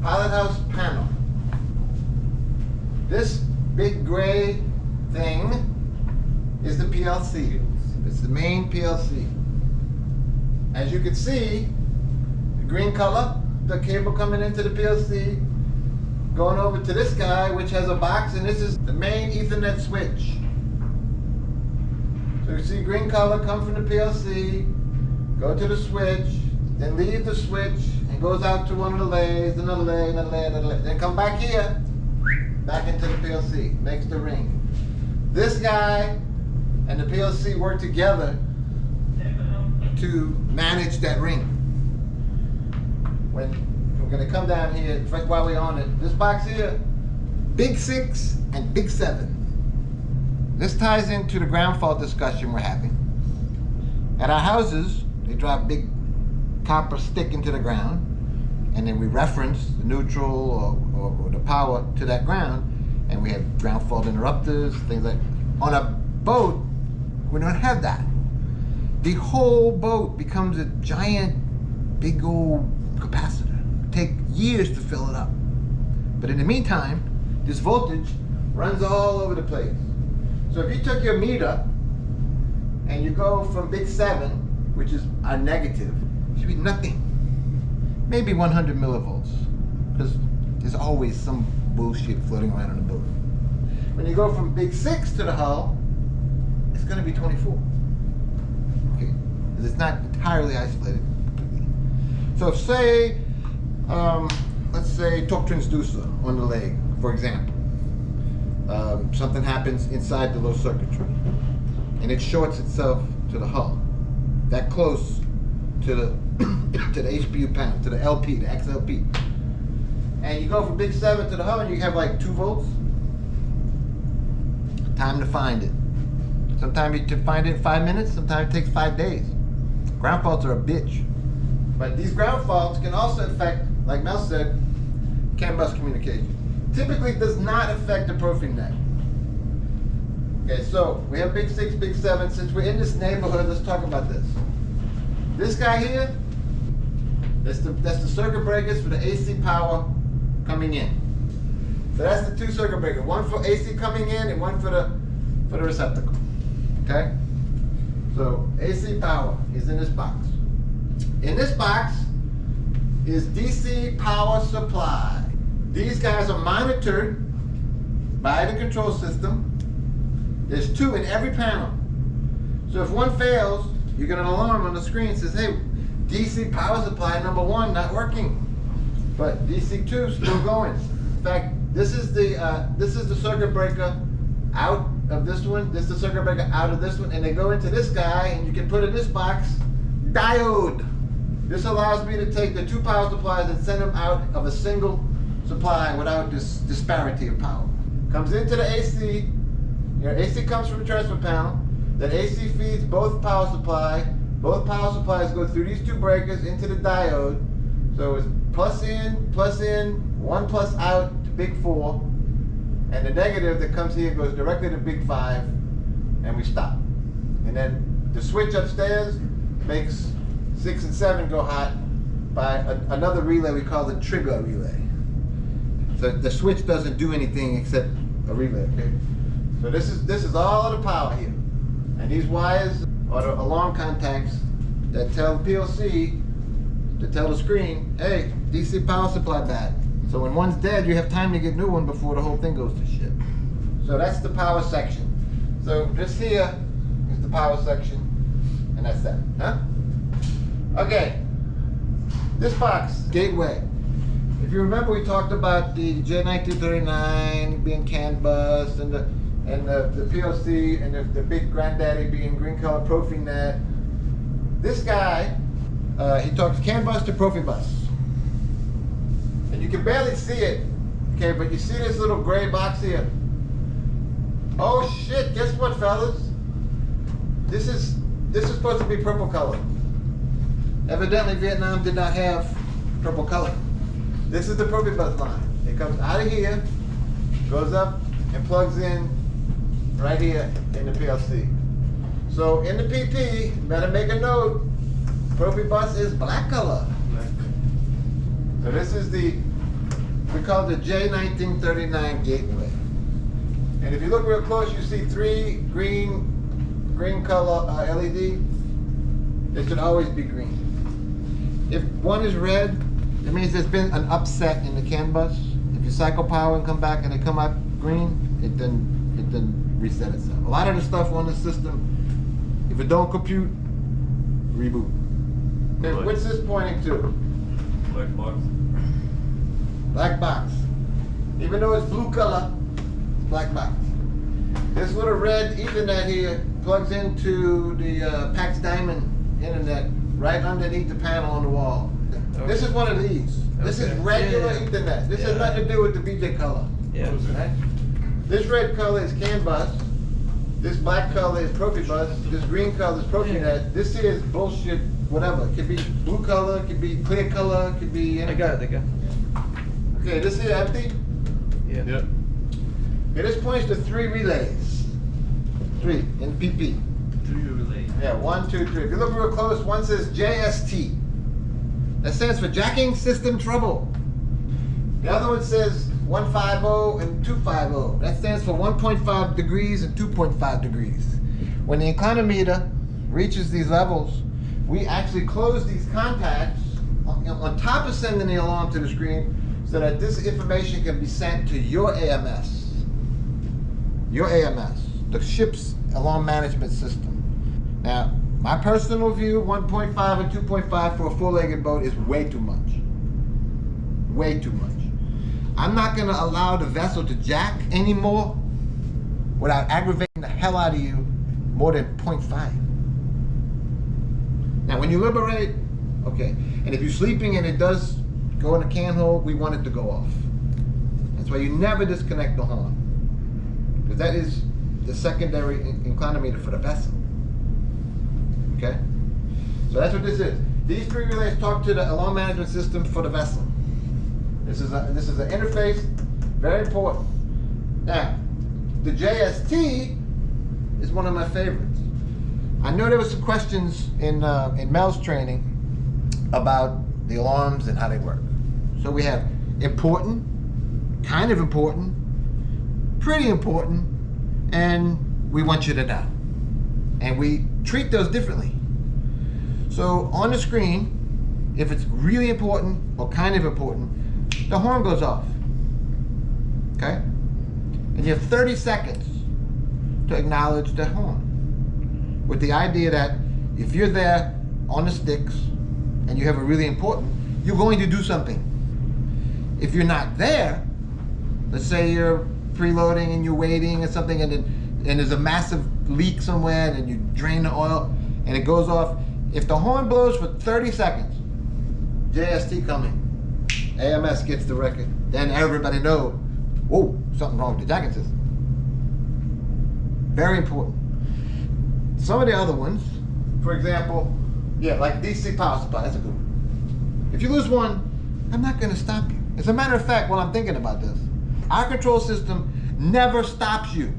PilotHouse panel. This big gray thing is the PLC. It's the main PLC. As you can see, the green color, the cable coming into the PLC, going over to this guy, which has a box, and this is the main Ethernet switch. So you see green color come from the PLC, go to the switch, then leave the switch, and goes out to one of the lays, another lay, another lay, another lay. Then come back here, back into the PLC, makes the ring. This guy and the PLC work together to manage that ring. When we're going to come down here, right while we're on it, this box here, big 6 and big 7. This ties into the ground fault discussion we're having. At our houses, they drive big copper stick into the ground, and then we reference the neutral or the power to that ground, and we have ground fault interrupters, things like that. On a boat, we don't have that. The whole boat becomes a giant, big old capacitor. It takes years to fill it up. But in the meantime, this voltage runs all over the place. So if you took your meter and you go from big 7, which is a negative, it should be nothing. Maybe 100 millivolts, because there's always some bullshit floating around on the boat. When you go from big 6 to the hull, it's going to be 24. Okay, because it's not entirely isolated completely. So if say, let's say torque transducer on the leg, for example. Something happens inside the low circuitry, and it shorts itself to the hull, that close to the to the HPU panel, to the LP, the XLP. And you go from big 7 to the hull, and you have like 2 volts. Time to find it. Sometimes you can find it in 5 minutes, sometimes it takes 5 days. Ground faults are a bitch. But these ground faults can also affect, like Mel said, CANbus communication. Typically does not affect the Profi net. Okay, so we have big 6, big 7. Since we're in this neighborhood, let's talk about this. This guy here, that's the circuit breakers for the AC power coming in. So that's the 2 circuit breakers, one for AC coming in and one for the receptacle. Okay? So AC power is in this box. In this box is DC power supply. These guys are monitored by the control system. There's 2 in every panel. So if one fails, you get an alarm on the screen that says, hey, DC power supply number 1 not working, but DC 2 still going. In fact, this is the circuit breaker out of this one. This is the circuit breaker out of this one, and they go into this guy, and you can put in this box diode. This allows me to take the 2 power supplies and send them out of a single supply without this disparity of power. Comes into the AC. Your AC comes from the transfer panel. That AC feeds both power supply. Both power supplies go through these 2 breakers into the diode. So it's plus in, 1 plus out to big 4. And the negative that comes here goes directly to big 5. And we stop. And then the switch upstairs makes 6 and 7 go hot by another relay we call the trigger relay. So the switch doesn't do anything except a relay. Okay? So this is all of the power here. And these wires are the alarm contacts that tell the PLC to tell the screen, hey, DC power supply bad. So when one's dead, you have time to get a new one before the whole thing goes to shit. So that's the power section. So this here is the power section, and that's that. Huh? Okay. This box, gateway. If you remember, we talked about the J1939 being CANbus and the PLC and the big granddaddy being green color Profi net. This guy, he talks CANbus to Profibus. And you can barely see it, okay, but you see this little gray box here. Oh shit, guess what, fellas? This is supposed to be purple color. Evidently Vietnam did not have purple color. This is the Profibus line. It comes out of here, goes up and plugs in right here in the PLC. So in the PP, you better make a note, Profibus is black color. So this is the we call it the J1939 gateway. And if you look real close, you see 3 green color LED. It should always be green. If one is red, it means there's been an upset in the CANbus. If you cycle power and come back and they come out green, it then reset itself. A lot of the stuff on the system, if it don't compute, reboot. Okay, what's this pointing to? Black box. Black box. Even though it's blue color, it's black box. This little red Ethernet here plugs into the PAX Diamond internet right underneath the panel on the wall. Okay. This is one of these. This is regular Ethernet. This has nothing to do with the BJ color. Yeah. Right? This red color is CANbus. This black color is Profibus. This green color is Profinet. This here is bullshit, whatever. It could be blue color, it could be clear color, it could be anything. I got it. Okay, this here empty? Yeah. Yep. Okay, this points to 3 relays. 3 in PP. 3 relays. Yeah, 1, 2, 3. If you look real close, one says JST. That stands for Jacking System Trouble. The other one says 150 and 250. That stands for 1.5 degrees and 2.5 degrees. When the inclinometer reaches these levels, we actually close these contacts on top of sending the alarm to the screen so that this information can be sent to your AMS. Your AMS, the ship's alarm management system. Now, my personal view, 1.5 and 2.5 for a four-legged boat is way too much. Way too much. I'm not gonna allow the vessel to jack anymore without aggravating the hell out of you more than 0.5. Now, when you liberate, okay, and if you're sleeping and it does go in a can hole, we want it to go off. That's why you never disconnect the horn, because that is the secondary inclinometer for the vessel. Okay? So that's what this is. These 3 relays talk to the alarm management system for the vessel. This is an interface, very important. Now, the JST is one of my favorites. I know there were some questions in Mel's training about the alarms and how they work. So we have important, kind of important, pretty important, and we want you to know. And we treat those differently. So on the screen, if it's really important or kind of important, the horn goes off. Okay? And you have 30 seconds to acknowledge the horn, with the idea that if you're there on the sticks and you have a really important, you're going to do something. If you're not there, let's say you're preloading and you're waiting or something, and there's a massive leak somewhere and you drain the oil and it goes off. If the horn blows for 30 seconds, JST coming, AMS gets the record, then everybody knows, whoa, something wrong with the jacking system. Very important. Some of the other ones, for example, yeah, like DC power supply, that's a good one. If you lose one, I'm not gonna stop you. As a matter of fact, while I'm thinking about this, our control system never stops you.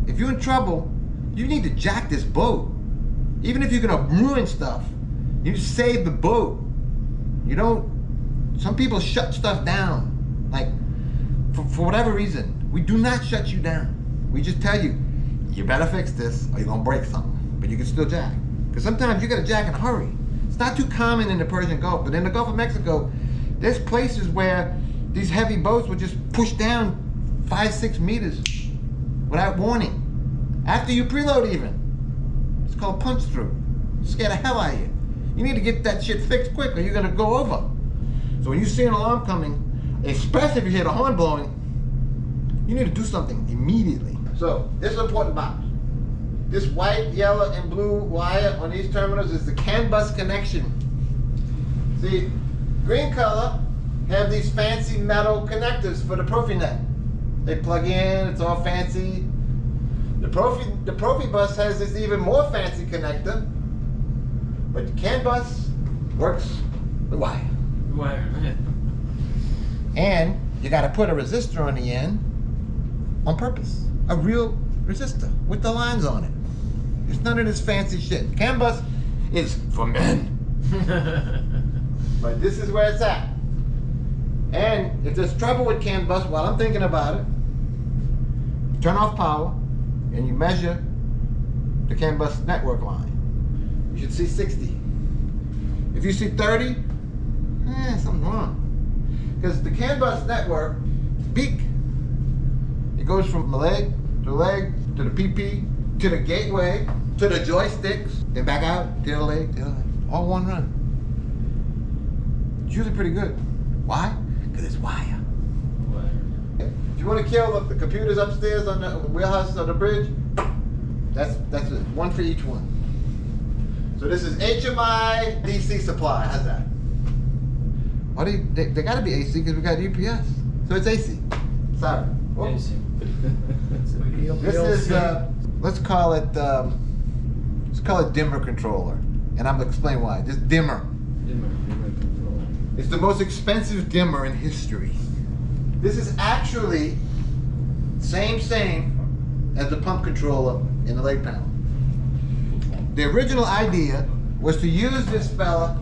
If you're in trouble, you need to jack this boat. Even if you're gonna ruin stuff, you save the boat. You don't, some people shut stuff down, like, for whatever reason. We do not shut you down. We just tell you, you better fix this or you're gonna break something, but you can still jack. Because sometimes you gotta jack in a hurry. It's not too common in the Persian Gulf, but in the Gulf of Mexico, there's places where these heavy boats would just push down 5-6 meters without warning. After you preload even. It's called punch through. Scare the hell out of you. You need to get that shit fixed quick or you're gonna go over. So when you see an alarm coming, especially if you hear the horn blowing, you need to do something immediately. So, this is an important box. This white, yellow, and blue wire on these terminals is the CANbus connection. See, green color have these fancy metal connectors for the Profinet. They plug in, it's all fancy. The Profibus has this even more fancy connector, but the CANbus works with wire. Wire, man. And you gotta put a resistor on the end on purpose. A real resistor with the lines on it. It's none of this fancy shit. CANbus is for men. But this is where it's at. And if there's trouble with CANbus, while I'm thinking about it, you turn off power and you measure the CANbus network line. You should see 60. If you see 30, something's wrong. Because the CANbus network, peak, it goes from the leg to the leg to the PP to the gateway to the joysticks, then back out to the leg, all one run. It's usually pretty good. Why? Because it's wire. If you want to kill the computers upstairs on the wheelhouse on the bridge, that's it. One for each one. So this is HMI DC supply. How's that? Why do they got to be AC because we got UPS. So it's AC. Sorry. Whoa. AC. This is let's call it dimmer controller, and I'm gonna explain why. This dimmer. Dimmer control. It's the most expensive dimmer in history. This is actually same as the pump controller in the leg panel. The original idea was to use this fella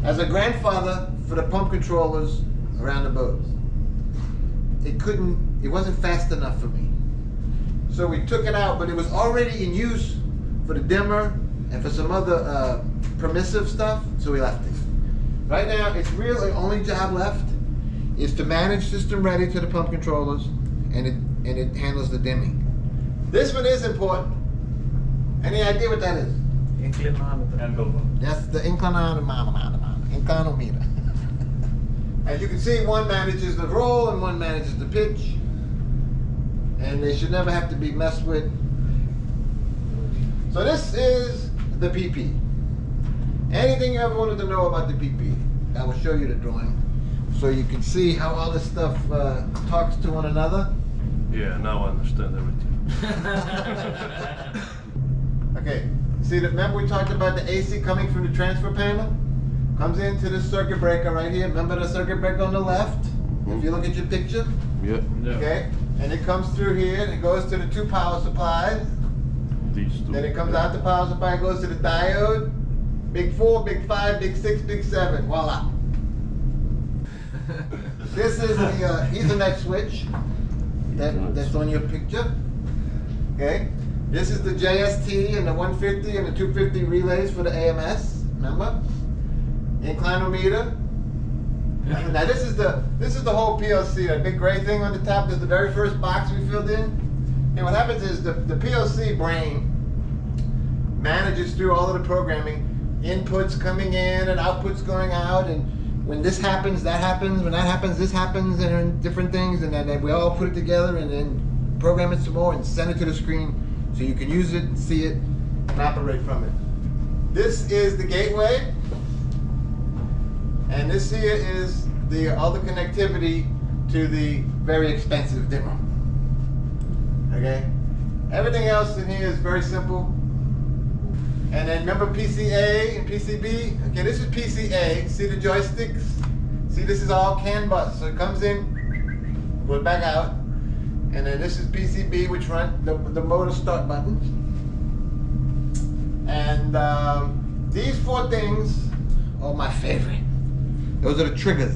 as a grandfather for the pump controllers around the boats. It wasn't fast enough for me. So we took it out, but it was already in use for the dimmer and for some other permissive stuff, so we left it. Right now, its really only job left is to manage system ready to the pump controllers, and it handles the dimming. This one is important. Any idea what that is? Inclinometer. That's the inclinometer. As you can see, one manages the roll and one manages the pitch. And they should never have to be messed with. So this is the PP. Anything you ever wanted to know about the PP, I will show you the drawing so you can see how all this stuff talks to one another. Yeah, now I understand everything. Okay, see, remember we talked about the AC coming from the transfer panel? Comes into the circuit breaker right here. Remember the circuit breaker on the left? If you look at your picture? Yeah. Okay, and it comes through here and it goes to the two power supplies. These two. Then it comes out the power supply, goes to the diode. Big 4, big 5, big 6, big 7. Voila. This is the Ethernet switch that's on your picture. Okay. This is the JST and the 150 and the 250 relays for the AMS. Remember? Inclinometer. Now this is the whole PLC. That big gray thing on the top is the very first box we filled in. And what happens is the PLC brain manages through all of the programming, inputs coming in and outputs going out, and when this happens, that happens. When that happens, this happens, and different things, and then we all put it together and then program it some more and send it to the screen so you can use it, see it, and operate from it. This is the gateway. And this here is all the connectivity to the very expensive dimmer. Okay? Everything else in here is very simple. And then remember PCA and PCB? Okay, this is PCA. See the joysticks? See, this is all CANbus. So it comes in, goes back out. And then this is PCB, which runs the motor start buttons. And these four things are my favorite. Those are the triggers.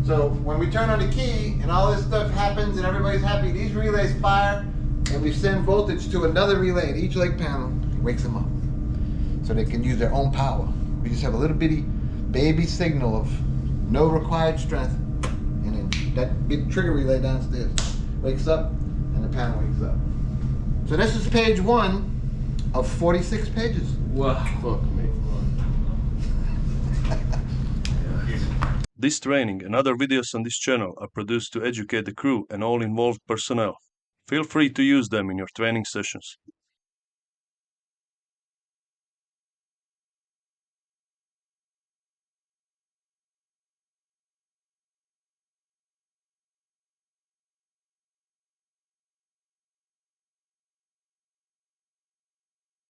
So when we turn on the key and all this stuff happens and everybody's happy, these relays fire and we send voltage to another relay at each leg panel. It wakes them up so they can use their own power. We just have a little bitty baby signal of no required strength, and then that big trigger relay downstairs wakes up and the panel wakes up. So this is page 1 of 46 pages. Wow. Fuck me. This training and other videos on this channel are produced to educate the crew and all involved personnel. Feel free to use them in your training sessions.